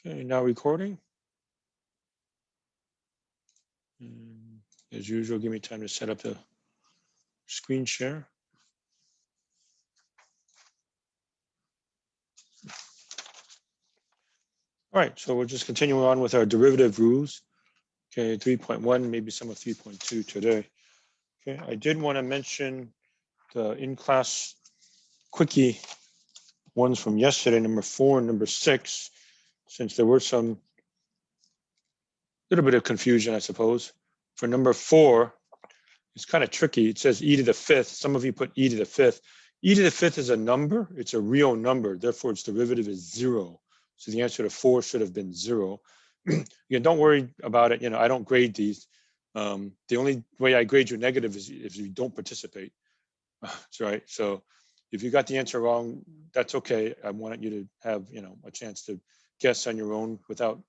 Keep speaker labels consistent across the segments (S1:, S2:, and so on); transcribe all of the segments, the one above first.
S1: Okay, now recording. And as usual, give me time to set up the screen share. All right, so we're just continuing on with our derivative rules. Okay, 3.1, maybe some of 3.2 today. Okay, I did want to mention the in-class quickie ones from yesterday, number 4 and number 6, since there were some little bit of confusion, I suppose. For number 4, it's kind of tricky. It says e to the 5th. Some of you put e to the 5th. E to the 5th is a number. It's a real number. Therefore, its derivative is 0. So the answer to 4 should have been 0. Again, don't worry about it. You know, I don't grade these. The only way I grade you negative is if you don't participate. That's right. So if you got the answer wrong, that's okay. I wanted you to have, you know, a chance to guess on your own without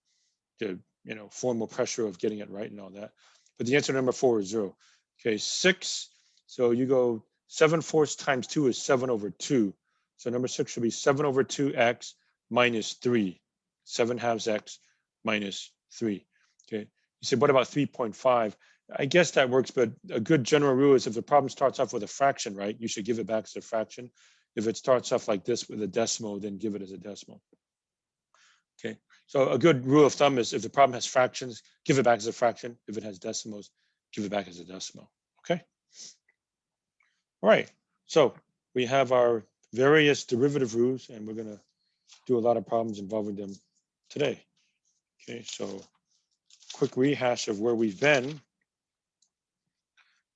S1: the, you know, formal pressure of getting it right and all that. But the answer to number 4 is 0. Okay, 6. So you go 7/4 times 2 is 7/2. So number 6 should be 7/2x minus 3. 7/2 x minus 3. Okay. You said, what about 3.5? I guess that works, but a good general rule is if the problem starts off with a fraction, right, you should give it back as a fraction. If it starts off like this with a decimal, then give it as a decimal. Okay. So a good rule of thumb is if the problem has fractions, give it back as a fraction. If it has decimals, give it back as a decimal. Okay. All right. So we have our various derivative rules, and we're going to do a lot of problems involving them today. Okay. So quick rehash of where we've been.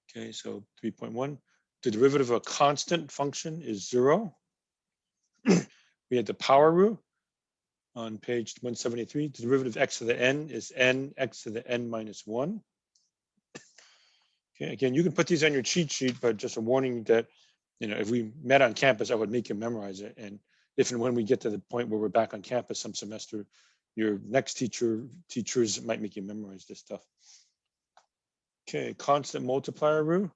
S1: Okay. So 3.1, the derivative of a constant function is 0. We had the power rule on page 173. The derivative of x to the n is n x to the n minus 1. Okay, again, you can put these on your cheat sheet, but just a warning that, you know, if we met on campus, I would make you memorize it. And if and when we get to the point where we're back on campus some semester, your next teachers might make you memorize this stuff. Okay, constant multiplier rule.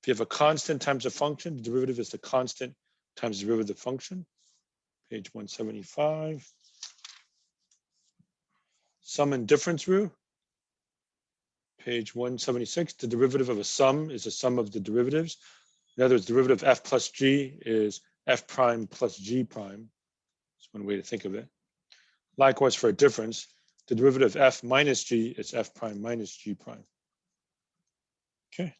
S1: If you have a constant times a function, the derivative is the constant times the derivative of the function. Page 175. Sum and difference rule. Page 176, the derivative of a sum is the sum of the derivatives. In other words, derivative of f plus g is f prime plus g prime. That's one way to think of it. Likewise, for a difference, the derivative of f minus g is f prime minus g prime. Okay.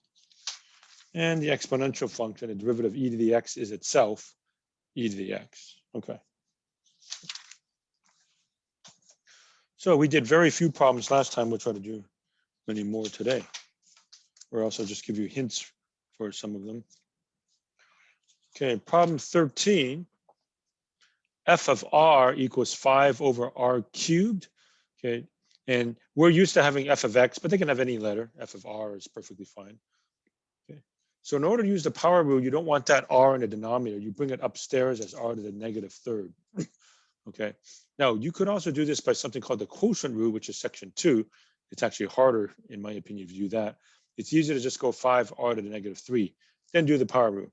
S1: And the exponential function, the derivative of e to the x is itself e to the x. Okay. So we did very few problems last time. We'll try to do many more today, or else I'll just give you hints for some of them. Okay, problem 13, f of r equals 5 over r cubed. Okay, and we're used to having f of x, but they can have any letter. F of r is perfectly fine. Okay, so in order to use the power rule, you don't want that r in the denominator. You bring it upstairs as r to the negative third. Okay, now you could also do this by something called the quotient rule, which is section 2. It's actually harder, in my opinion, to do that. It's easier to just go 5r to the negative 3, then do the power rule.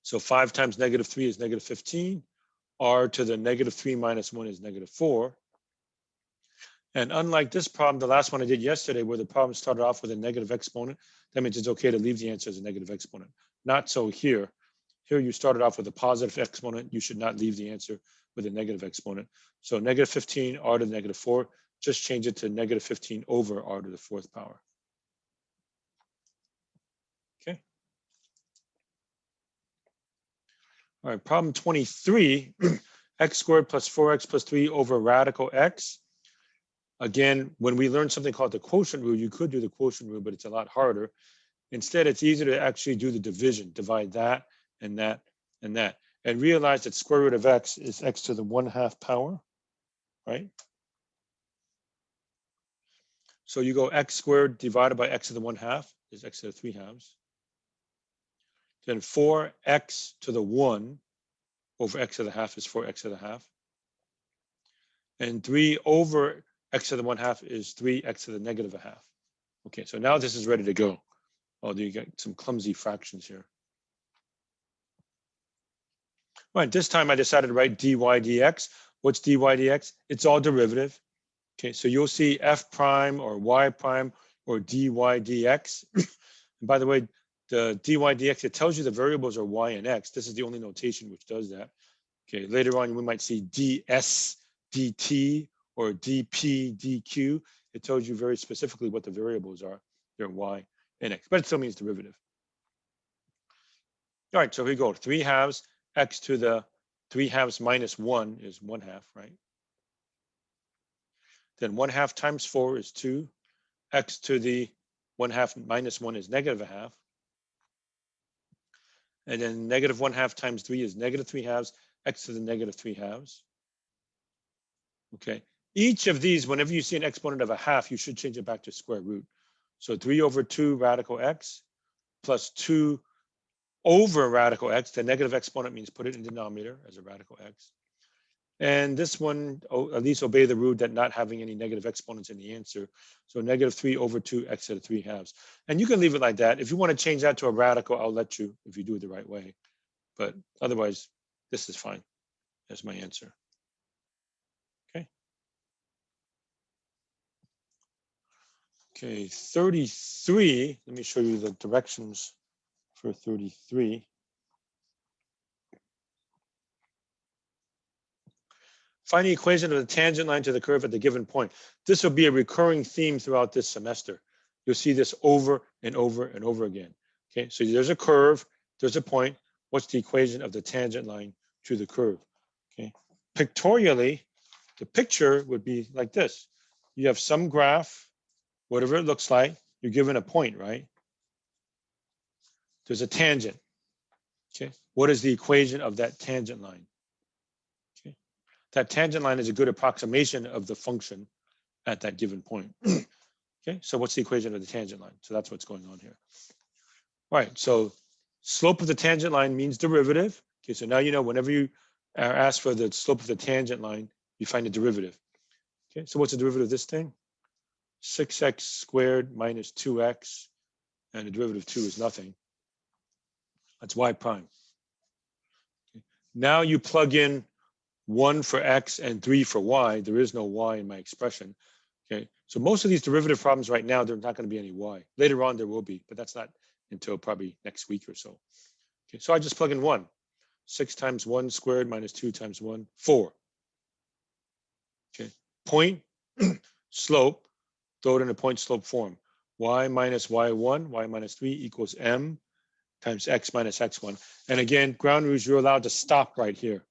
S1: So 5 times negative 3 is negative 15. R to the negative 3 minus 1 is negative 4. And unlike this problem, the last one I did yesterday, where the problem started off with a negative exponent, that means it's okay to leave the answer as a negative exponent. Not so here. Here you started off with a positive exponent. You should not leave the answer with a negative exponent. So negative 15, r to the negative 4. Just change it to negative 15 over r to the 4th power. Okay. All right, problem 23, x squared plus 4x plus 3 over radical x. Again, when we learn something called the quotient rule, you could do the quotient rule, but it's a lot harder. Instead, it's easier to actually do the division, divide that and that and that, and realize that square root of x is x to the 1/2 power, right? So you go x squared divided by x to the 1/2 is x to the 3/2. Then 4x to the 1 over x to the 1/2 is 4x to the 1/2. And 3 over x to the 1/2 is 3x to the negative 1/2. Okay, so now this is ready to go. Oh, you got some clumsy fractions here. All right, this time I decided to write dy dx. What's dy dx? It's all derivative. Okay, so you'll see f prime or y prime or dy dx. And by the way, the dy dx, it tells you the variables are y and x. This is the only notation which does that. Okay, later on we might see ds dt or dp dq. It tells you very specifically what the variables are. They're y and x, but it still means derivative. All right, so here we go. 3 halves, x to the 3 halves minus 1 is 1 half, right? Then 1 half times 4 is 2. X to the 1 half minus 1 is negative a half. And then negative 1 half times 3 is negative 3 halves. X to the negative 3 halves. Okay. Each of these, whenever you see an exponent of a half, you should change it back to square root. So 3 over 2 radical x plus 2 over radical x. The negative exponent means put it in denominator as a radical x. And this one, at least obey the rule that not having any negative exponents in the answer. So negative 3 over 2 x to the 3 halves. And you can leave it like that. If you want to change that to a radical, I'll let you if you do it the right way. But otherwise, this is fine. That's my answer. Okay. Okay, 33. Let me show you the directions for 33. Find the equation of the tangent line to the curve at the given point. This will be a recurring theme throughout this semester. You'll see this over and over and over again. Okay, so there's a curve, there's a point. What's the equation of the tangent line to the curve? Okay, pictorially, the picture would be like this. You have some graph, whatever it looks like, you're given a point, right? There's a tangent. Okay, what is the equation of that tangent line? That tangent line is a good approximation of the function at that given point. Okay, so what's the equation of the tangent line? So that's what's going on here. All right, so slope of the tangent line means derivative. Okay, so now you know whenever you are asked for the slope of the tangent line, you find a derivative. Okay, so what's the derivative of this thing? 6x squared minus 2x, and the derivative of 2 is nothing. That's y prime. Okay. Now you plug in 1 for x and 3 for y. There is no y in my expression. Okay, so most of these derivative problems right now, there's not going to be any y. Later on, there will be, but that's not until probably next week or so. Okay, so I just plug in 1. 6 times 1 squared minus 2 times 1, 4. Okay, point, slope, throw it in a point slope form. Y minus y1, y minus 3 equals m times x minus x1. And again, ground rules, you're allowed to stop right here.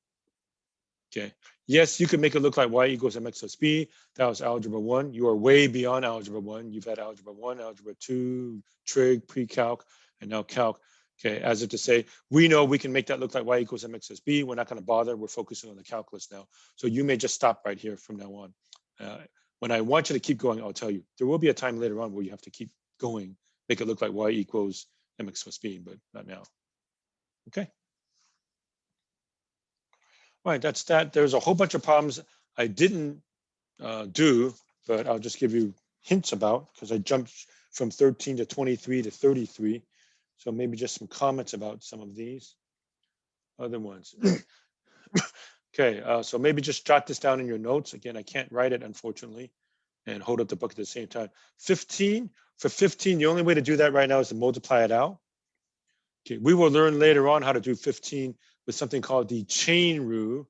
S1: Okay. Yes, you could make it look like y equals mx plus b. That was algebra 1. You are way beyond algebra 1. You've had algebra 1, algebra 2, trig, pre-calc, and now calc. Okay, as if to say, we know we can make that look like y equals mx plus b. We're not going to bother. We're focusing on the calculus now. So you may just stop right here from now on. When I want you to keep going, I'll tell you. There will be a time later on where you have to keep going, make it look like y equals mx plus b, but not now. Okay. All right, that's that. There's a whole bunch of problems I didn't do, but I'll just give you hints about because I jumped from 13 to 23 to 33. So maybe just some comments about some of these other ones. Okay, so maybe just jot this down in your notes. Again, I can't write it, unfortunately, and hold up the book at the same time. 15, for 15, the only way to do that right now is to multiply it out. Okay, we will learn later on how to do 15 with something called the chain rule.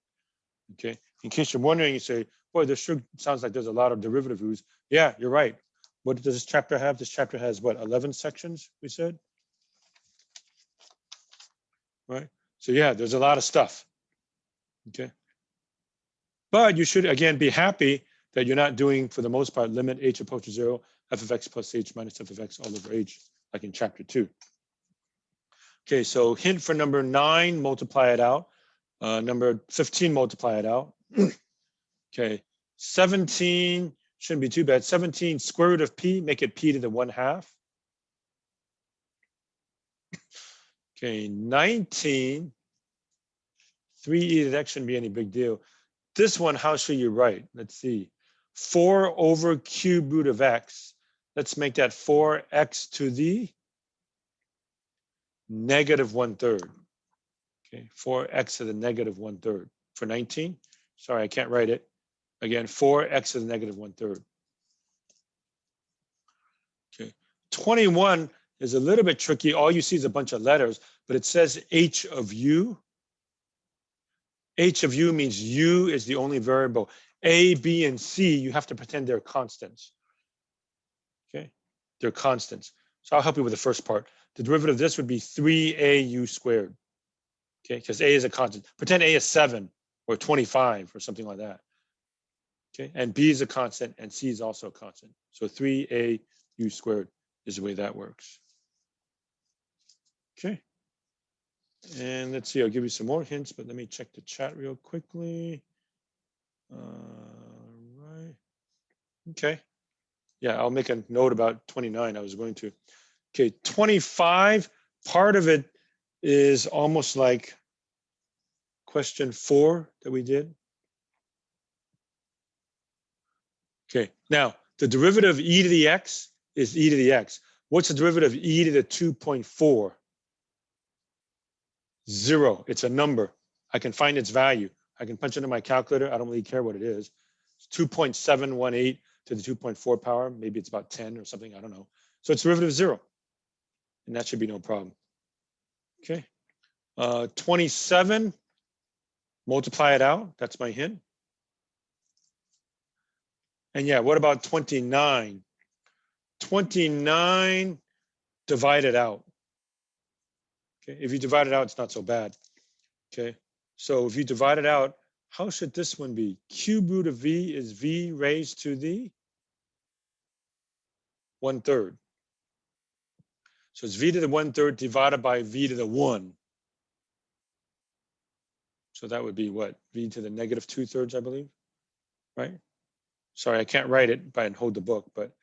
S1: Okay, in case you're wondering, you say, boy, this sure sounds like there's a lot of derivative rules. Yeah, you're right. What does this chapter have? This chapter has what, 11 sections, we said? Right, so yeah, there's a lot of stuff. Okay, but you should, again, be happy that you're not doing, for the most part, limit h approaches 0, f of x plus h minus f of x all over h, like in chapter 2. Okay, so hint for number 9, multiply it out. Number 15, multiply it out. Okay, 17, shouldn't be too bad. 17 square root of p, make it p to the 1/2. Okay, 19, 3e to the x shouldn't be any big deal. This one, how should you write? Let's see. 4 over cube root of x. Let's make that 4x to the negative 1/3. Okay, 4x to the negative 1/3 for 19. Sorry, I can't write it. Again, 4x to the negative 1/3. Okay, 21 is a little bit tricky. All you see is a bunch of letters, but it says h of u. H of u means u is the only variable. A, B, and C, you have to pretend they're constants. Okay, they're constants. So I'll help you with the first part. The derivative of this would be 3au squared. Okay, because a is a constant. Pretend a is 7 or 25 or something like that. Okay, and b is a constant and c is also a constant. So 3au squared is the way that works. Okay. And let's see, I'll give you some more hints, but let me check the chat real quickly. Right. Okay. Yeah, I'll make a note about 29. I was going to. Okay, 25, part of it is almost like question 4 that we did. Okay, now the derivative of e to the x is e to the x. What's the derivative of e to the 2.4? 0. It's a number. I can find its value. I can punch it in my calculator. I don't really care what it is. It's 2.718 to the 2.4 power. Maybe it's about 10 or something. I don't know. So it's derivative of 0. And that should be no problem. Okay. 27, multiply it out. That's my hint. And yeah, what about 29? 29 divided out. Okay, if you divide it out, it's not so bad. Okay, so if you divide it out, how should this one be? Cube root of v is v raised to the 1/3. So it's v to the 1/3 divided by v to the 1. So that would be what? V to the negative 2/3, I believe, right? Sorry, I can't write it by and hold the book, but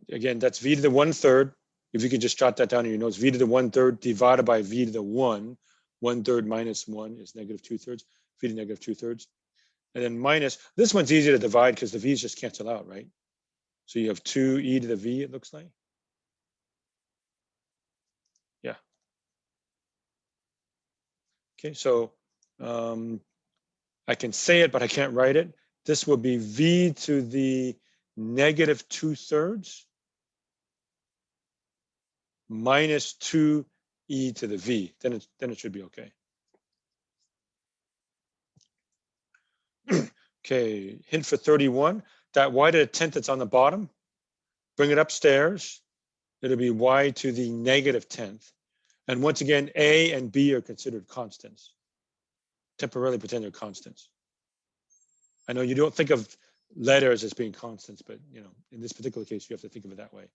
S1: again, that's v to the 1/3. If you could just jot that down in your notes, v to the 1/3 divided by v to the 1. 1/3 minus 1 is negative 2/3, v to negative 2/3. And then minus, this one's easy to divide because the v's just cancel out, right? So you have 2e to the v, it looks like. Yeah. Okay, so I can say it, but I can't write it. This will be v to the negative 2/3 minus 2e to the v. Then it should be okay. Okay, hint for 31. That y to the 10th that's on the bottom, bring it upstairs. It'll be y to the negative 10th. And once again, a and b are considered constants. Temporarily pretend they're constants. I know you don't think of letters as being constants, but you know, in this particular case, you have to think of it that way.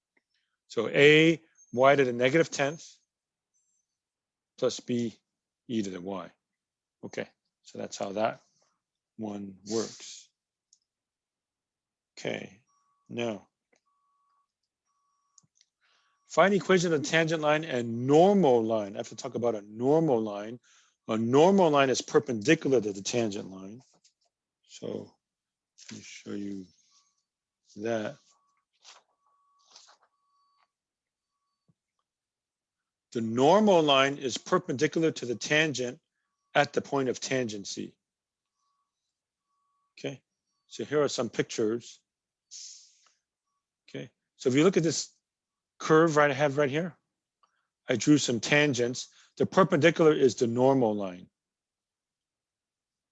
S1: So a, y to the negative 10th plus b, e to the y. Okay, so that's how that one works. Okay, now find equation of the tangent line and normal line. I have to talk about a normal line. A normal line is perpendicular to the tangent line. So let me show you that. The normal line is perpendicular to the tangent at the point of tangency. Okay, so here are some pictures. Okay, so if you look at this curve I have right here, I drew some tangents. The perpendicular is the normal line.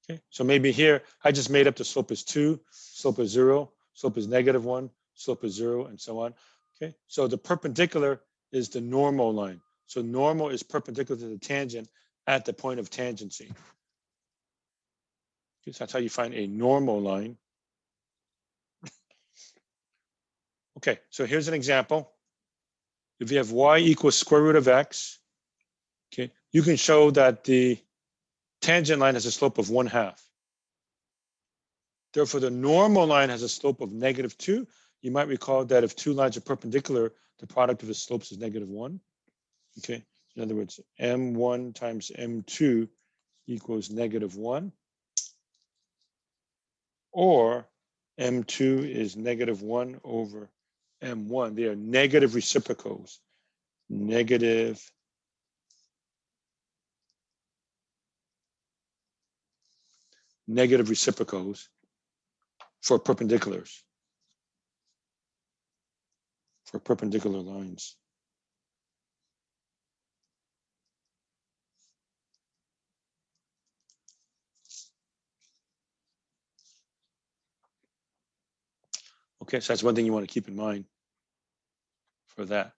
S1: Okay, so maybe here I just made up the slope is 2, slope is 0, slope is negative 1, slope is 0, and so on. Okay, so the perpendicular is the normal line. So normal is perpendicular to the tangent at the point of tangency. Okay, so that's how you find a normal line. Okay, so here's an example. If you have y equals square root of x, okay, you can show that the tangent line has a slope of 1/2. Therefore, the normal line has a slope of negative 2. You might recall that if two lines are perpendicular, the product of the slopes is negative 1. Okay, in other words, m1 times m2 equals negative 1. Or m2 is negative 1 over m1. They are negative reciprocals. Negative negative reciprocals for perpendiculars, for perpendicular lines. Okay, so that's one thing you want to keep in mind for that.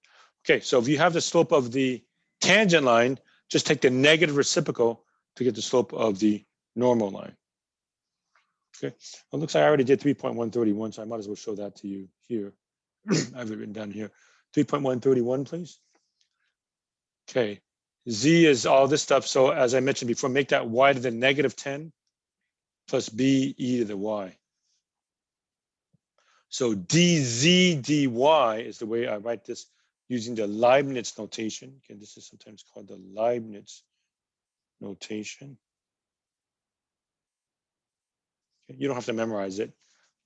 S1: Okay, so if you have the slope of the tangent line, just take the negative reciprocal to get the slope of the normal line. Okay, it looks like I already did 3.131, so I might as well show that to you here. I have it written down here. 3.131, please. Okay, z is all this stuff. So as I mentioned before, make that y to the negative 10 plus b e to the y. So dz dy is the way I write this using the Leibniz notation. Okay, this is sometimes called the Leibniz notation. Okay, you don't have to memorize it.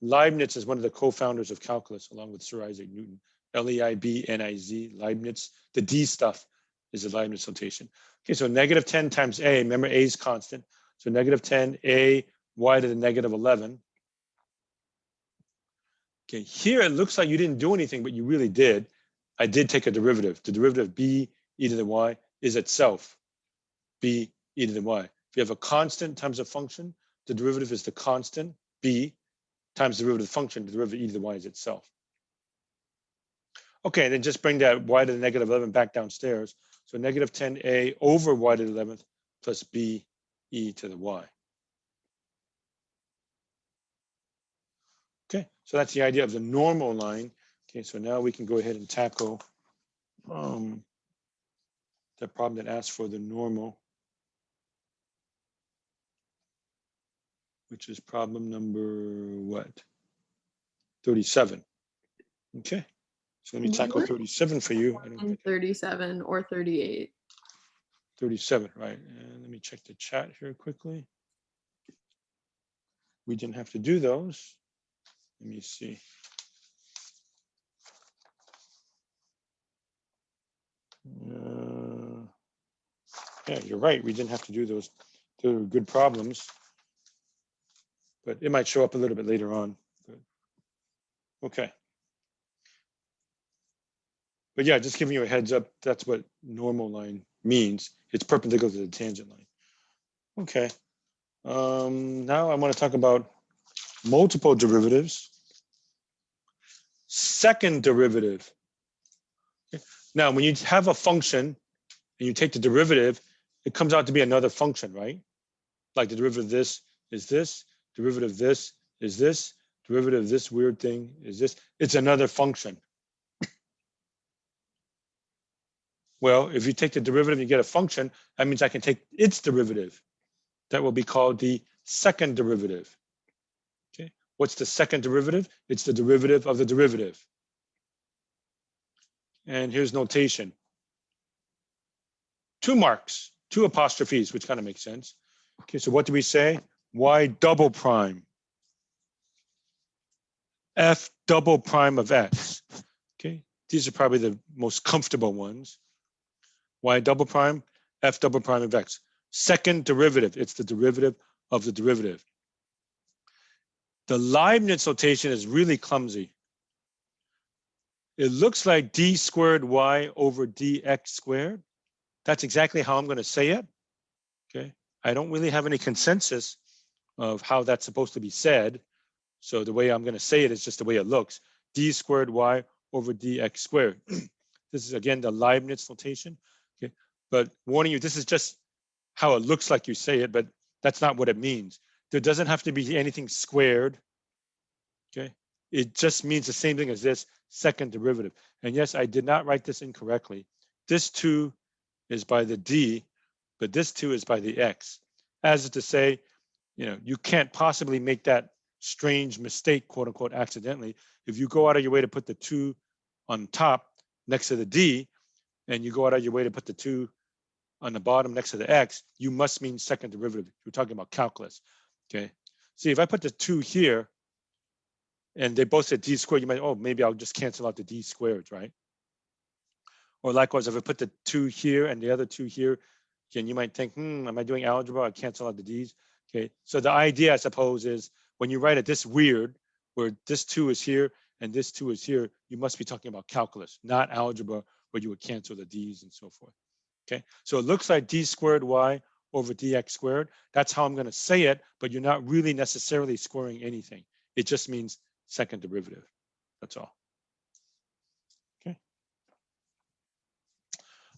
S1: Leibniz is one of the co-founders of calculus, along with Sir Isaac Newton. L-E-I-B-N-I-Z, Leibniz. The D stuff is the Leibniz notation. Okay, so negative 10 times a, remember a is constant. So negative 10 a y to the negative 11. Okay, here it looks like you didn't do anything, but you really did. I did take a derivative. The derivative b e to the y is itself b e to the y. If you have a constant times a function, the derivative is the constant b times the derivative of the function, the derivative e to the y is itself. Okay, then just bring that y to the negative 11 back downstairs. So negative 10a over y to the 11th plus b e to the y. Okay, so that's the idea of the normal line. Okay, so now we can go ahead and tackle the problem that asks for the normal, which is problem number what? 37. Okay, so let me tackle 37 for you. I don't think
S2: 37 or 38.
S1: 37, right? And let me check the chat here quickly. We didn't have to do those. Let me see. Yeah, you're right. We didn't have to do those. They were good problems, but it might show up a little bit later on. But, okay. But yeah, just giving you a heads up, that's what normal line means. It's perpendicular to the tangent line. Okay. Now I want to talk about multiple derivatives. Second derivative. Okay. Now, when you have a function and you take the derivative, it comes out to be another function, right? Like the derivative of this is this, derivative of this is this, derivative of this weird thing is this. It's another function. Well, if you take the derivative, you get a function, that means I can take its derivative. That will be called the second derivative. Okay, what's the second derivative? It's the derivative of the derivative. And here's notation. 2 marks, 2 apostrophes, which kind of makes sense. Okay, so what do we say? Y double prime. F double prime of x. Okay, these are probably the most comfortable ones. Y double prime, F double prime of x. Second derivative, it's the derivative of the derivative. The Leibniz notation is really clumsy. It looks like d squared y over dx squared. That's exactly how I'm going to say it. Okay, I don't really have any consensus of how that's supposed to be said. So the way I'm going to say it is just the way it looks. D squared y over dx squared. This is again the Leibniz notation. Okay, but warning you, this is just how it looks like you say it, but that's not what it means. There doesn't have to be anything squared. Okay, it just means the same thing as this, second derivative. And yes, I did not write this incorrectly. This 2 is by the d, but this 2 is by the x. As to say, you can't possibly make that strange mistake, quote unquote, accidentally. If you go out of your way to put the 2 on top next to the d, and you go out of your way to put the 2 on the bottom next to the x, you must mean second derivative. We're talking about calculus. Okay. See, if I put the 2 here and they both said d squared, you might, oh, maybe I'll just cancel out the d squared, right? Or likewise, if I put the 2 here and the other 2 here, again, you might think, am I doing algebra? I cancel out the d's. Okay, so the idea, I suppose, is when you write it this weird, where this 2 is here and this 2 is here, you must be talking about calculus, not algebra, where you would cancel the d's and so forth. Okay, so it looks like d squared y over dx squared. That's how I'm going to say it, but you're not really necessarily squaring anything. It just means second derivative. That's all. Okay.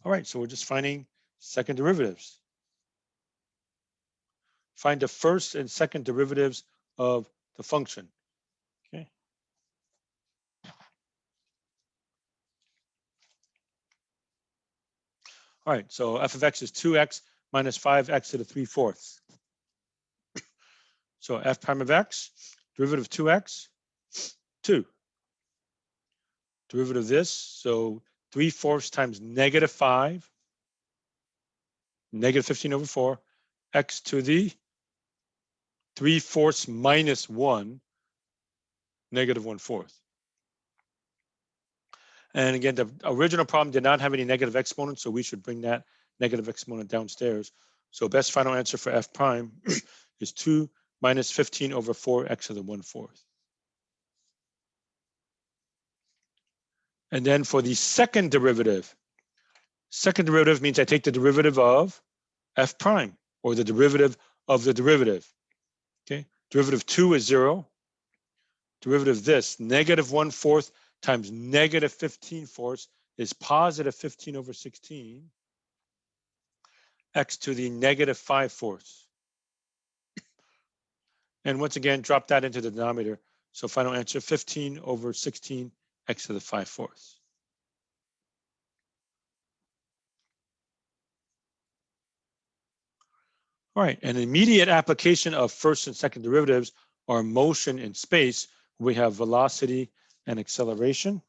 S1: All right, so we're just finding second derivatives. Find the first and second derivatives of the function. Okay. All right, so f of x is 2x minus 5x to the 3/4. So f prime of x, derivative of 2x, 2. Derivative of this, so 3/4 times -5, negative 15 over 4, x to the 3/4 minus 1, negative 1/4. And again, the original problem did not have any negative exponents, so we should bring that negative exponent downstairs. So best final answer for f prime is 2 minus 15 over 4 x to the 1/4. And then for the second derivative means I take the derivative of f prime, or the derivative of the derivative. Okay, derivative 2 is 0. Derivative of this, negative 1/4 times negative 15/4 is positive 15 over 16, x to the negative 5/4. And once again, drop that into the denominator. So final answer, 15 over 16, x to the 5/4. All right, an immediate application of first and second derivatives are motion in space. We have velocity and acceleration.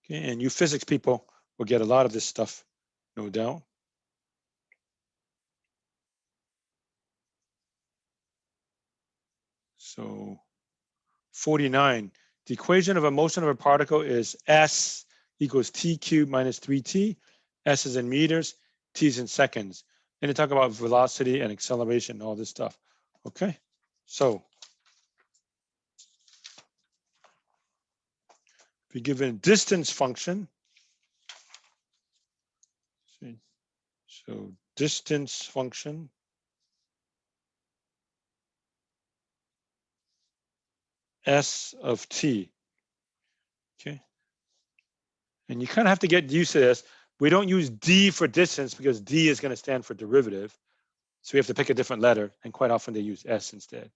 S1: Okay, and you physics people will get a lot of this stuff, no doubt. So 49, the equation of a motion of a particle is S equals t cubed minus 3t. S is in meters, t is in seconds. And they talk about velocity and acceleration and all this stuff. Okay, so if you're given a distance function, so distance function S of t, okay? And you kind of have to get used to this. We don't use D for distance because D is going to stand for derivative. So we have to pick a different letter, and quite often they use S instead.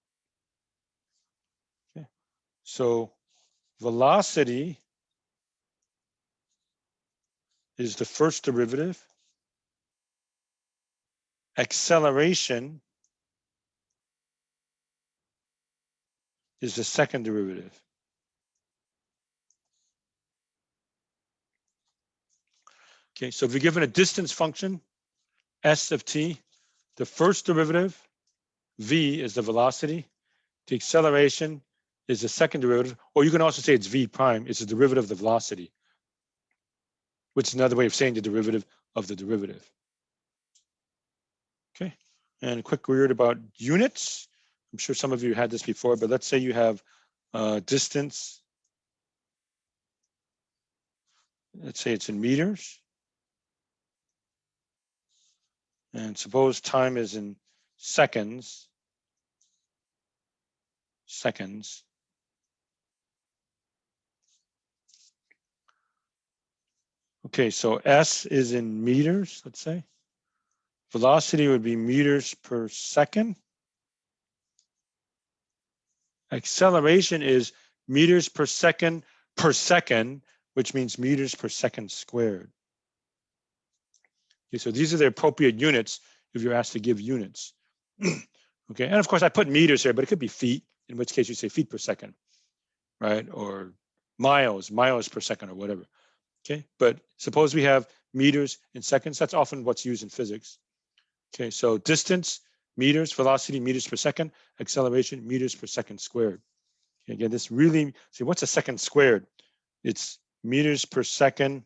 S1: Okay. So velocity is the first derivative. Acceleration is the second derivative. Okay, so if you're given a distance function, S of t, the first derivative, V, is the velocity. The acceleration is the second derivative, or you can also say it's V prime. It's the derivative of the velocity, which is another way of saying the derivative of the derivative. Okay, and a quick word about units. I'm sure some of you had this before, but let's say you have distance. Let's say it's in meters. And suppose time is in seconds. Okay, so S is in meters, let's say. Velocity would be meters per second. Acceleration is meters per second, which means meters per second squared. Okay, so these are the appropriate units if you're asked to give units. Okay, and of course I put meters here, but it could be feet, in which case you say feet per second, right? Or miles per second or whatever. Okay, but suppose we have meters in seconds. That's often what's used in physics. Okay, so distance, meters, velocity, meters per second, acceleration, meters per second squared. Okay, again, this really, see, what's a second squared? It's meters per second,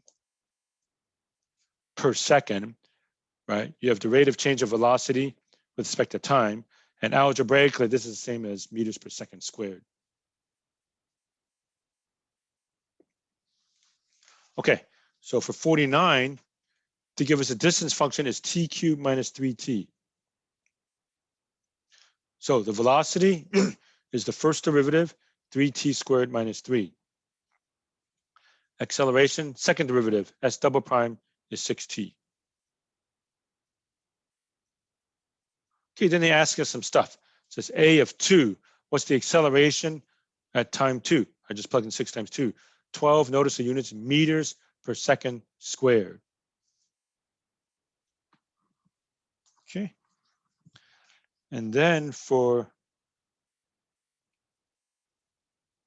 S1: right? You have the rate of change of velocity with respect to time, and algebraically, this is the same as meters per second squared. Okay, so for 49, to give us a distance function is t cubed minus 3t. So the velocity is the first derivative, 3t squared minus 3. Acceleration, second derivative, s double prime is 6t. Okay, then they ask us some stuff. It says a of 2. What's the acceleration at time 2? I just plugged in 6 times 2. 12, notice the units, meters per second squared. Okay. And then for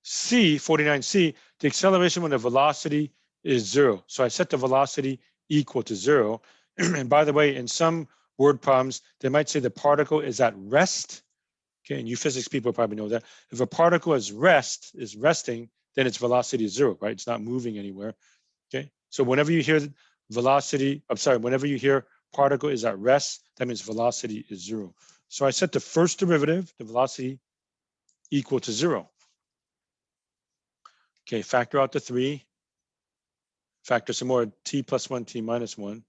S1: C, 49C, the acceleration when the velocity is 0. So I set the velocity equal to 0. And by the way, in some word problems, they might say the particle is at rest. Okay, and you physics people probably know that. If a particle is resting, then its velocity is 0, right? It's not moving anywhere. Okay, so whenever you hear velocity, whenever you hear particle is at rest, that means velocity is 0. So I set the first derivative, the velocity, equal to 0. Okay, factor out the 3. Factor some more, t plus 1, t minus 1.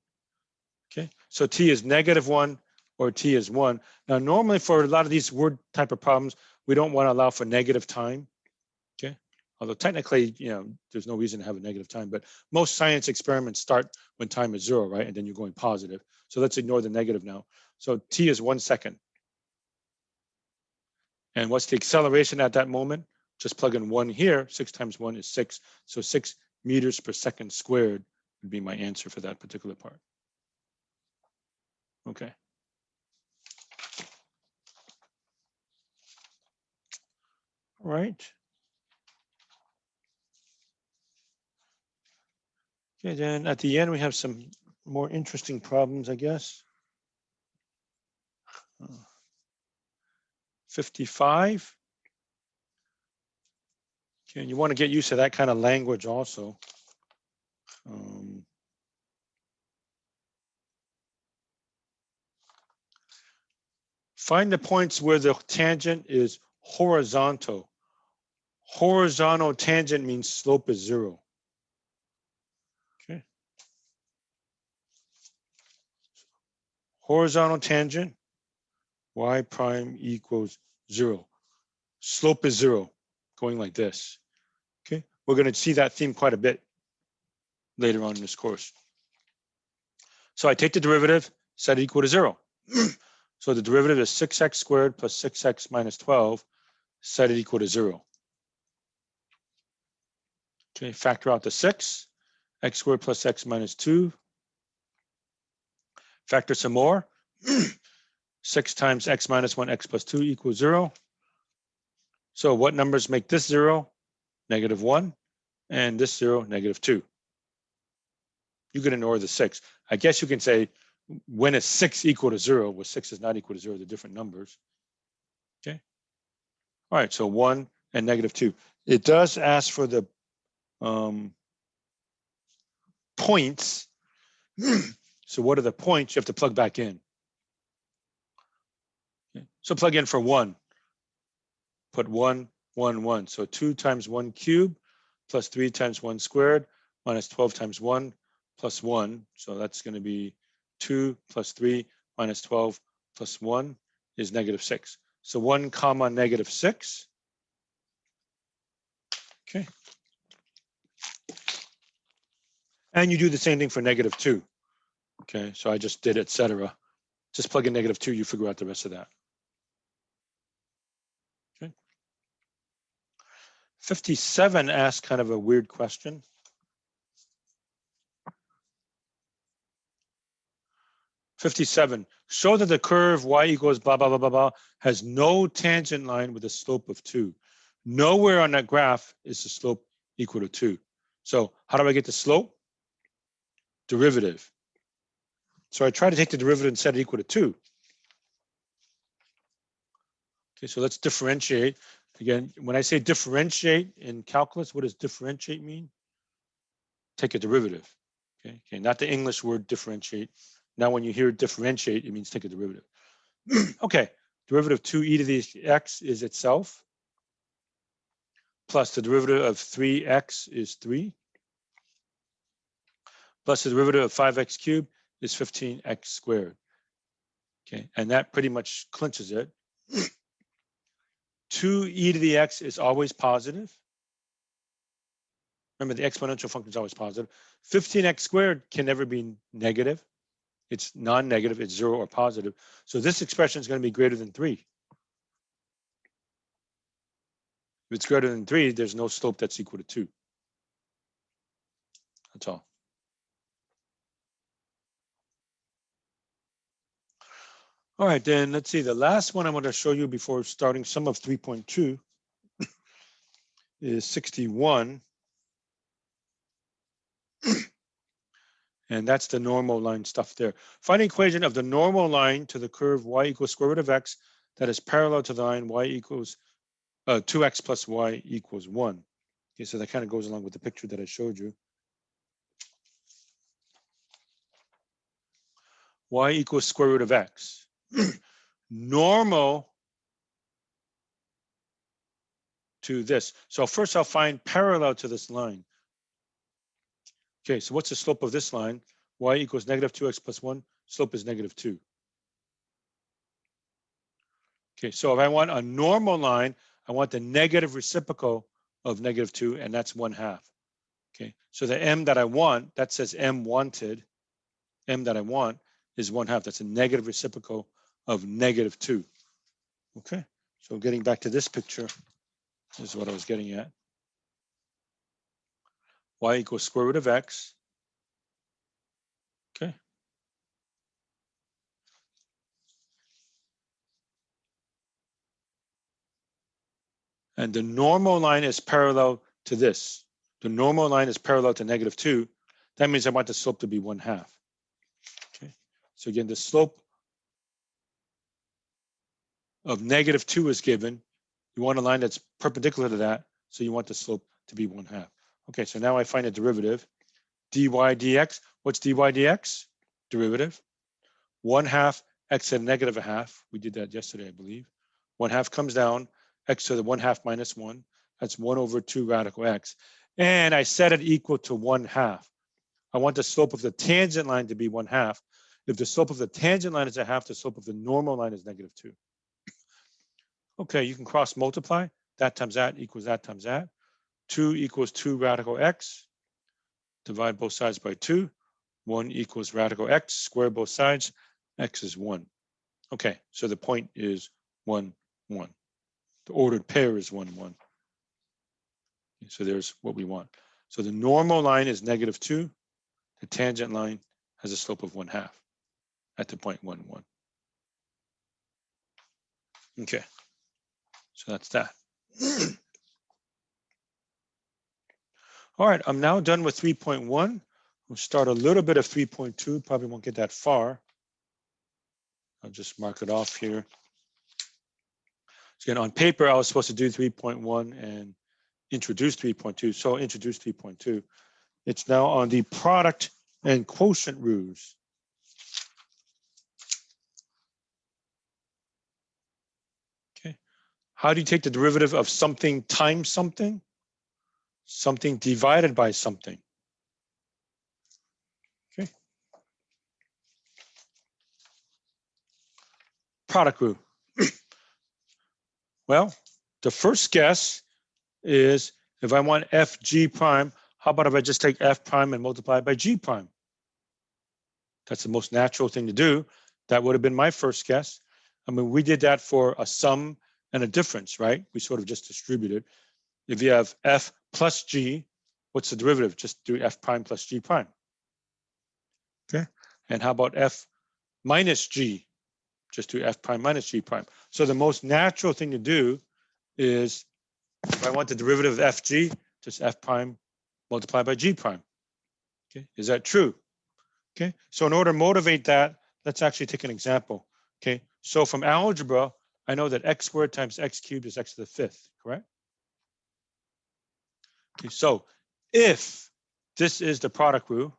S1: Okay, so t is -1 or t is 1. Now, normally for a lot of these word type of problems, we don't want to allow for negative time. Okay, although technically, there's no reason to have a negative time, but most science experiments start when time is 0, right? And then you're going positive. So let's ignore the negative now. So t is 1 second. And what's the acceleration at that moment? Just plug in 1 here. 6 times 1 is 6. So 6 meters per second squared would be my answer for that particular part. Okay. All right. Okay, then at the end, we have some more interesting problems, I guess. 55. Okay, and you want to get used to that kind of language also. Find the points where the tangent is horizontal. Horizontal tangent means slope is 0. Okay. Horizontal tangent, y prime equals 0. Slope is 0, going like this. Okay, we're going to see that theme quite a bit later on in this course. So I take the derivative, set it equal to 0. So the derivative is 6x squared plus 6x minus 12, set it equal to 0. Okay, factor out the 6, x squared plus x minus 2. Factor some more. 6 times x minus 1, x plus 2 equals 0. So what numbers make this 0? -1, and this 0, -2. You can ignore the 6. I guess you can say, when is 6 equal to 0? Well, 6 is not equal to 0, they're different numbers. Okay. All right, so 1 and -2. It does ask for the points. So what are the points? You have to plug back in. Okay. So plug in for 1. Put 1, 1, 1. So 2 times 1 cubed plus 3 times 1 squared minus 12 times 1 plus 1. So that's going to be 2 plus 3 minus 12 plus 1 is -6. So 1 comma -6. Okay. And you do the same thing for -2. Okay, so I just did etc. Just plug in -2, you figure out the rest of that. Okay. 57 asks kind of a weird question. '57, show that the curve y equals blah, blah, blah, blah, blah, has no tangent line with a slope of 2. Nowhere on that graph is the slope equal to 2. So how do I get the slope? Derivative. So I try to take the derivative and set it equal to 2. Okay, so let's differentiate. Again, when I say differentiate in calculus, what does differentiate mean? Take a derivative. Okay, not the English word differentiate, Now, when you hear differentiate, it means take a derivative. Okay, derivative 2e to the x is itself, plus the derivative of 3x is 3, plus the derivative of 5x cubed is 15x squared. Okay, and that pretty much clinches it. 2e to the x is always positive. Remember, the exponential function is always positive. 15x squared can never be negative. It's non-negative, it's 0 or positive. So this expression is going to be greater than 3. If it's greater than 3, there's no slope that's equal to 2. That's all. All right, then let's see. The last one I want to show you before starting sum of 3.2 is 61. And that's the normal line stuff there. Find an equation of the normal line to the curve y equals square root of x that is parallel to the line y equals 2x plus y equals 1. Okay, so that kind of goes along with the picture that I showed you. Y equals square root of x. Normal to this. So first I'll find parallel to this line. Okay, so what's the slope of this line? Y equals negative 2x plus 1. Slope is negative 2. Okay, so if I want a normal line, I want the negative reciprocal of negative 2, and that's 1/2. Okay, so the m that I want, that says m wanted. M that I want is 1/2. That's a negative reciprocal of negative 2. Okay, so getting back to this picture, this is what I was getting at. Y equals square root of x. Okay. And the normal line is parallel to this. The normal line is parallel to negative 2. That means I want the slope to be 1/2. Okay. So again, the slope of negative 2 is given. You want a line that's perpendicular to that. So you want the slope to be 1/2. Okay, so now I find a derivative. dy dx. What's dy dx? Derivative. 1/2 x to the negative 1/2. We did that yesterday, I believe. 1/2 comes down. X to the 1/2 minus 1. That's 1 over 2 radical x. And I set it equal to 1/2. I want the slope of the tangent line to be 1/2. If the slope of the tangent line is 1/2, the slope of the normal line is negative 2. Okay, you can cross multiply. That times that equals that times that. 2 equals 2 radical x. Divide both sides by 2. 1 equals radical x. Square both sides. X is 1. Okay, so the point is 1, 1. The ordered pair is 1, 1. So there's what we want. So the normal line is negative 2. The tangent line has a slope of 1/2 at the point 1, 1. Okay, so that's that. All right, I'm now done with 3.1. We'll start a little bit of 3.2. Probably won't get that far. I'll just mark it off here. So again, on paper, I was supposed to do 3.1 and introduce 3.2. So I'll introduce 3.2. It's now on the product and quotient rules. Okay. How do you take the derivative of something times something? Something divided by something. Okay. Product rule. Well, the first guess is if I want fg prime, how about if I just take f prime and multiply it by g prime? That's the most natural thing to do. That would have been my first guess. I mean, we did that for a sum and a difference, right? We sort of just distributed. If you have f plus g, what's the derivative? Just do f prime plus g prime. Okay. And how about f minus g? Just do f prime minus g prime. So the most natural thing to do is if I want the derivative of fg, just f prime multiplied by g prime. Okay, is that true? Okay, so in order to motivate that, let's actually take an example. Okay, so from algebra, I know that x squared times x cubed is x to the 5th, correct? Okay, so if this is the product rule,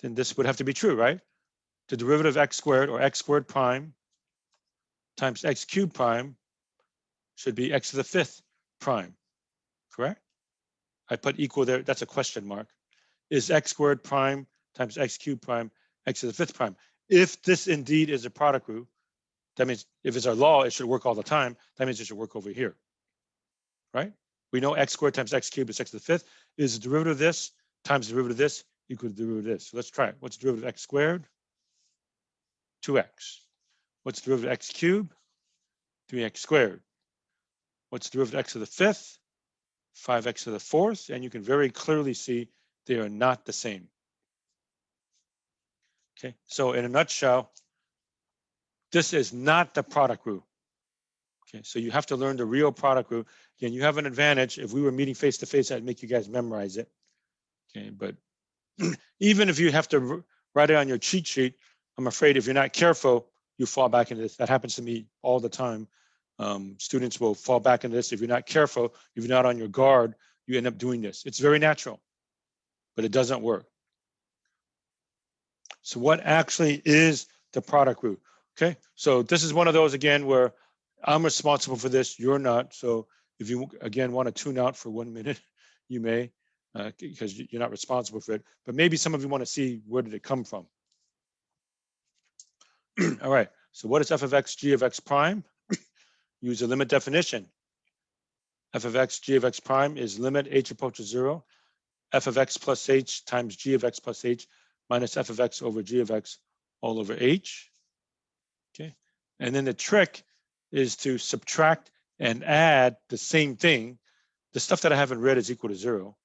S1: then this would have to be true, right? The derivative of x squared or x squared prime times x cubed prime should be x to the 5th prime, correct? I put equal there, that's a question mark. Is x squared prime times x cubed prime x to the 5th prime? If this indeed is a product rule, that means if it's a law, it should work all the time. That means it should work over here, right? We know x squared times x cubed is x to the 5th. Is the derivative of this times the derivative of this equal to the derivative of this? So let's try it. What's the derivative of x squared? 2x. What's the derivative of x cubed? 3x squared. What's the derivative of x to the 5th? 5x to the 4th. And you can very clearly see they are not the same. Okay, so in a nutshell, this is not the product rule. Okay, so you have to learn the real product rule. Again, you have an advantage. If we were meeting face to face, I'd make you guys memorize it. Okay, but even if you have to write it on your cheat sheet, I'm afraid if you're not careful, you fall back into this. That happens to me all the time. Students will fall back into this. If you're not careful, if you're not on your guard, you end up doing this. It's very natural, but it doesn't work. So what actually is the product rule? Okay, so this is one of those again where I'm responsible for this, you're not. So if you again want to tune out for 1 minute, you may, because you're not responsible for it. But maybe some of you want to see where did it come from. All right, so what is f of x g of x prime? Use a limit definition. F of x g of x prime is limit h approaches 0, f of x plus h times g of x plus h minus f of x over g of x all over h. Okay, and then the trick is to subtract and add the same thing. The stuff that I haven't read is equal to 0,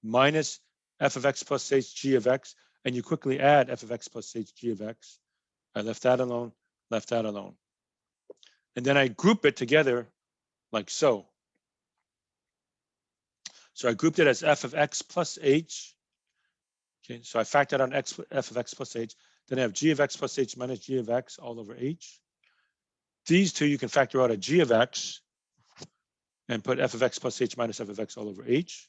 S1: minus f of x plus h g of x, and you quickly add f of x plus h g of x. I left that alone, left that alone. And then I group it together like so. So I grouped it as f of x plus h. Okay, so I factored on f of x plus h. Then I have g of x plus h minus g of x all over h. These two you can factor out a g of x and put f of x plus h minus f of x all over h.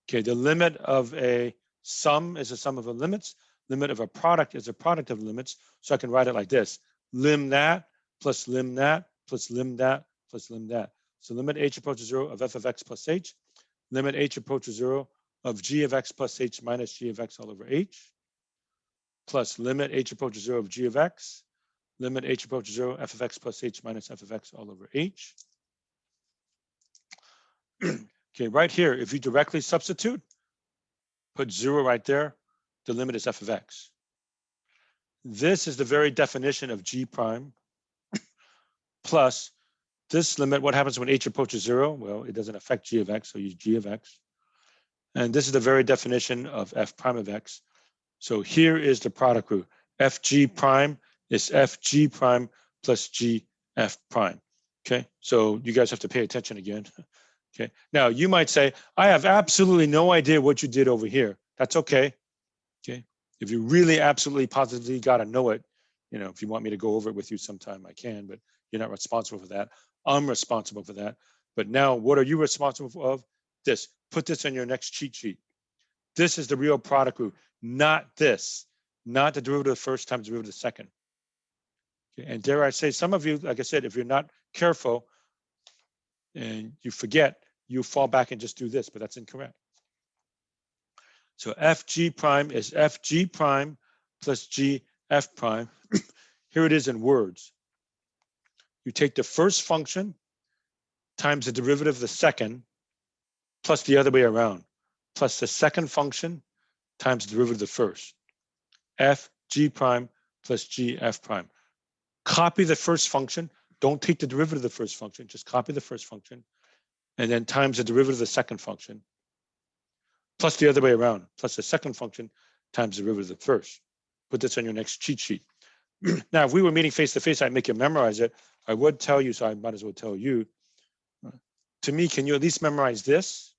S1: Okay, the limit of a sum is a sum of the limits. Limit of a product is a product of limits. So I can write it like this: lim that plus lim that plus lim that plus lim that. So limit h approaches 0 of f of x plus h. Limit h approaches 0 of g of x plus h minus g of x all over h. Plus limit h approaches 0 of g of x. Limit h approaches 0 f of x plus h minus f of x all over h. Okay, right here, if you directly substitute, put 0 right there, the limit is f of x. This is the very definition of g prime plus this limit. What happens when h approaches 0? Well, it doesn't affect g of x, so use g of x. And this is the very definition of f prime of x. So here is the product rule. fg prime is fg prime plus gf prime. Okay, so you guys have to pay attention again. Okay, now you might say, I have absolutely no idea what you did over here. That's okay. Okay, if you really absolutely positively got to know it, you know, if you want me to go over it with you sometime, I can, but you're not responsible for that. I'm responsible for that. But now what are you responsible for? This. Put this on your next cheat sheet. This is the real product rule, not this, not the derivative of the first times the derivative of the second. Okay, and dare I say, some of you, like I said, if you're not careful and you forget, you fall back and just do this, but that's incorrect. So fg prime is fg prime plus gf prime. Here it is in words. You take the first function times the derivative of the second plus the other way around, plus the second function times the derivative of the first. fg prime plus gf prime. Copy the first function. Don't take the derivative of the first function. Just copy the first function and then times the derivative of the second function plus the other way around, plus the second function times the derivative of the first. Put this on your next cheat sheet. Now, if we were meeting face to face, I'd make you memorize it. I would tell you, so I might as well tell you. To me, can you at least memorize this?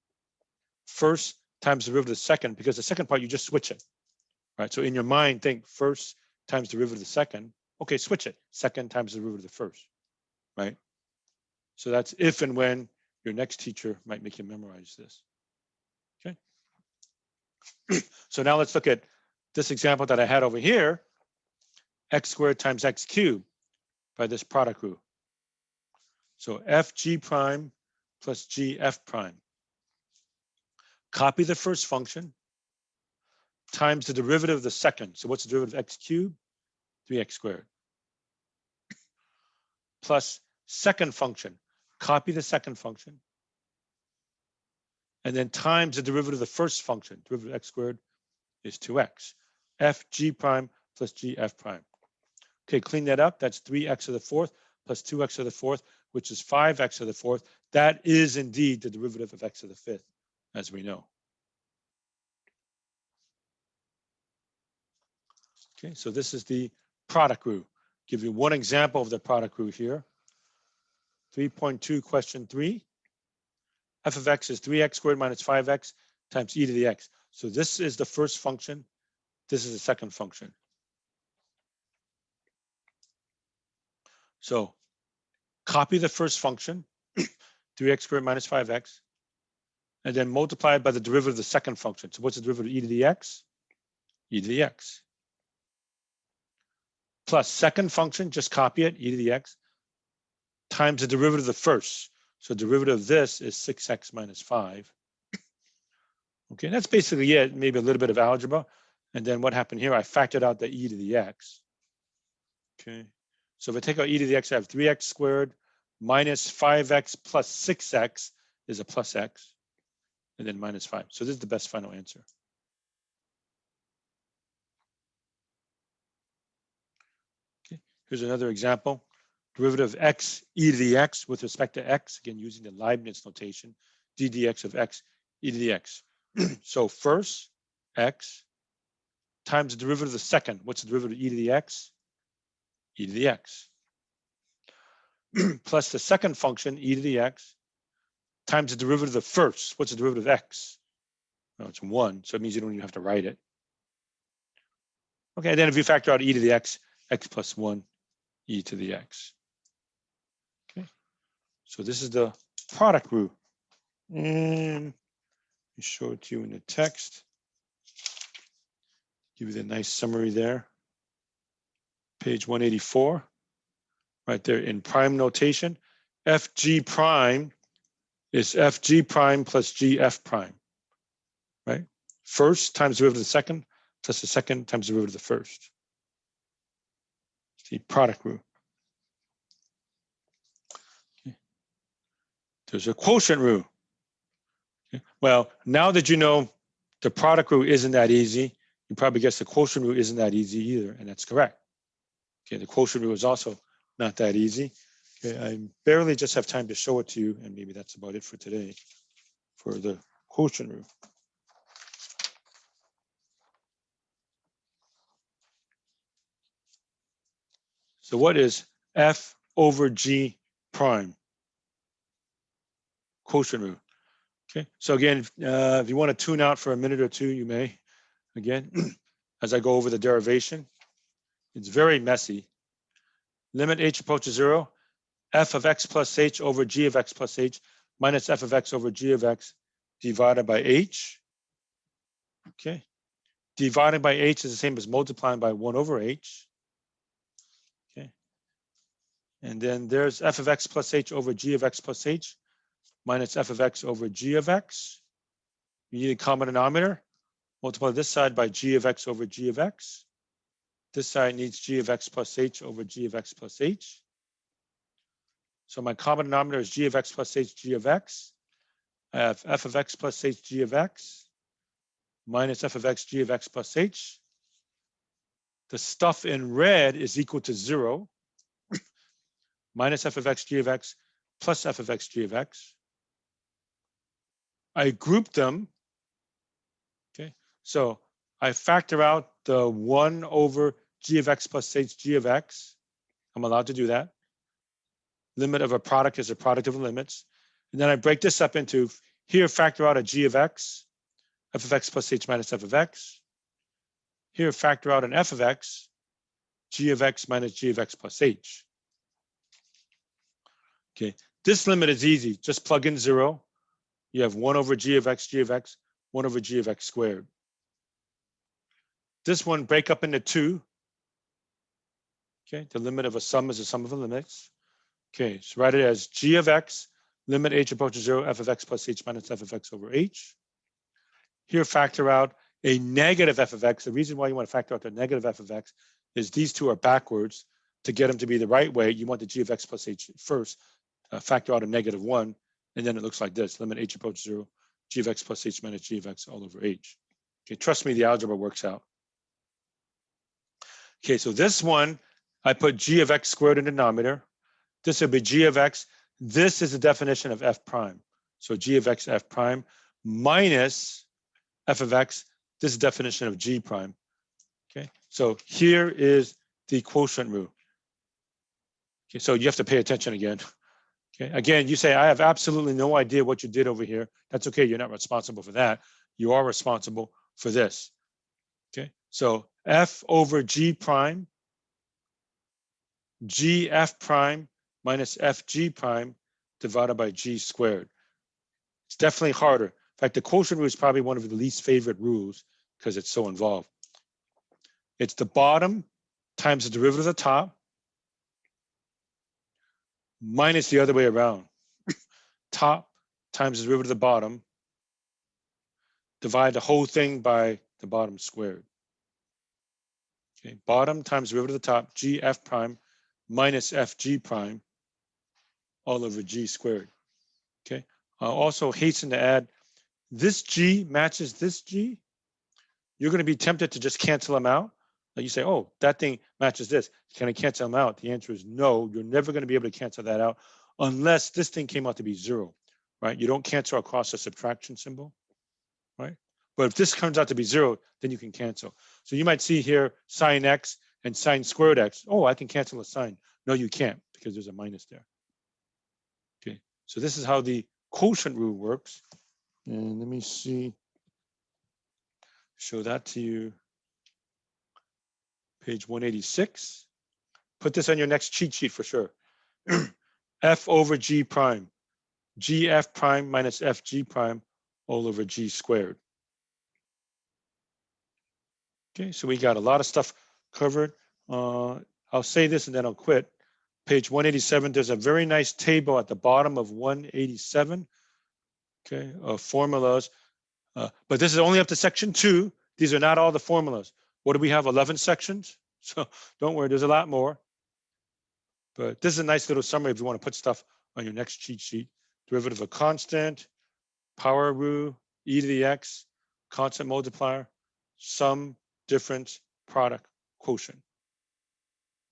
S1: First times the derivative of the second, because the second part, you just switch it, right? So in your mind, think first times the derivative of the second. Okay, switch it. Second times the derivative of the first, right? So that's if and when your next teacher might make you memorize this. Okay. So now let's look at this example that I had over here, x squared times x cubed by this product rule. So fg prime plus gf prime. Copy the first function times the derivative of the second. So what's the derivative of x cubed? 3x squared. Plus second function. Copy the second function. And then times the derivative of the first function. Derivative of x squared is 2x. fg prime plus gf prime. Okay, clean that up. That's 3x to the fourth plus 2x to the fourth, which is 5x to the fourth. That is indeed the derivative of x to the fifth, as we know. Okay, so this is the product rule. Give you one example of the product rule here. 3.2 question 3. F of x is 3x squared minus 5x times e to the x. So this is the first function. This is the second function. So copy the first function, 3x squared minus 5x, and then multiply it by the derivative of the second function. So what's the derivative of e to the x? E to the x. Plus second function, just copy it, e to the x, times the derivative of the first. So derivative of this is 6x minus 5. Okay, that's basically it, maybe a little bit of algebra. And then what happened here, I factored out the e to the x. Okay, so if I take out e to the x, I have 3x squared minus 5x plus 6x is a plus x, and then minus 5. So this is the best final answer. Okay, here's another example. Derivative of x e to the x with respect to x, again using the Leibniz notation, d dx of x e to the x. So first, x times the derivative of the second. What's the derivative of e to the x? E to the x. Plus the second function, e to the x, times the derivative of the first. What's the derivative of x? Well, it's 1, so it means you don't even have to write it. Okay, then if you factor out e to the x, x plus 1, e to the x. Okay, so this is the product rule. And let me show it to you in the text. Give you the nice summary there. Page 184, right there in prime notation. Fg prime is Fg prime plus Gf prime, right? First times the derivative of the second plus the second times the derivative of the first. It's the product rule. Okay. There's a quotient rule. Okay. Well, now that you know the product rule isn't that easy, you probably guess the quotient rule isn't that easy either, and that's correct. Okay, the quotient rule is also not that easy. Okay, I barely just have time to show it to you, and maybe that's about it for today for the quotient rule. So what is F over G prime? Quotient rule. Okay, so again, if you want to tune out for a minute or two, you may. Again, as I go over the derivation, it's very messy. Limit h approaches 0, f of x plus h over g of x plus h minus f of x over g of x divided by h. Okay, dividing by h is the same as multiplying by 1 over h. Okay, and then there's f of x plus h over g of x plus h minus f of x over g of x. You need a common denominator. Multiply this side by g of x over g of x. This side needs g of x plus h over g of x plus h. So my common denominator is g of x plus h g of x. I have f of x plus h g of x minus f of x g of x plus h. The stuff in red is equal to 0 minus f of x g of x plus f of x g of x. I group them. Okay, so I factor out the 1 over g of x plus h g of x. I'm allowed to do that. Limit of a product is a product of the limits. And then I break this up into here, factor out a g of x, f of x plus h minus f of x. Here, factor out an f of x, g of x minus g of x plus h. Okay, this limit is easy. Just plug in 0. You have 1 over g of x, 1 over g of x squared. This one break up into two. Okay, the limit of a sum is the sum of the limits. Okay, so write it as g of x, limit h approaches 0, f of x plus h minus f of x over h. Here, factor out a negative f of x. The reason why you want to factor out the negative f of x is these two are backwards. To get them to be the right way, you want the g of x plus h first, factor out a -1, and then it looks like this, limit h approaches 0, g of x plus h minus g of x all over h. Okay, trust me, the algebra works out. Okay, so this one, I put g of x squared in the denominator. This would be g of x. This is the definition of f prime. So g of x f prime minus f of x. This is the definition of g prime. Okay, so here is the quotient rule. Okay, so you have to pay attention again. Okay, again, you say, I have absolutely no idea what you did over here. That's okay, you're not responsible for that. You are responsible for this. Okay, so f over g prime, g f prime minus f g prime divided by g squared. It's definitely harder. In fact, the quotient rule is probably one of the least favorite rules because it's so involved. It's the bottom times the derivative of the top minus the other way around. Top times the derivative of the bottom, divide the whole thing by the bottom squared. Okay, bottom times the derivative of the top, g f prime minus f g prime all over g squared. Okay, I'll also hasten to add, this g matches this g. You're going to be tempted to just cancel them out. Like you say, oh, that thing matches this. Can I cancel them out? The answer is no. You're never going to be able to cancel that out unless this thing came out to be 0, right? You don't cancel across a subtraction symbol, right? But if this turns out to be 0, then you can cancel. So you might see here sine x and sine squared x. Oh, I can cancel a sine. No, you can't because there's a minus there. Okay, so this is how the quotient rule works. And let me see, show that to you. Page 186. Put this on your next cheat sheet for sure. F over G prime, GF prime minus FG prime all over G squared. Okay, so we got a lot of stuff covered. I'll say this and then I'll quit. Page 187, there's a very nice table at the bottom of 187, okay, of formulas. But this is only up to section 2. These are not all the formulas. What do we have, 11 sections? So don't worry, there's a lot more. But this is a nice little summary if you want to put stuff on your next cheat sheet. Derivative of constant, power rule, e to the x, constant multiplier, sum, difference, product, quotient.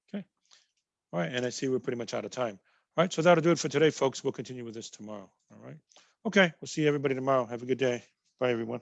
S1: Okay. All right, and I see we're pretty much out of time. All right, so that'll do it for today, folks. We'll continue with this tomorrow. All right. Okay, we'll see everybody tomorrow. Have a good day. Bye, everyone.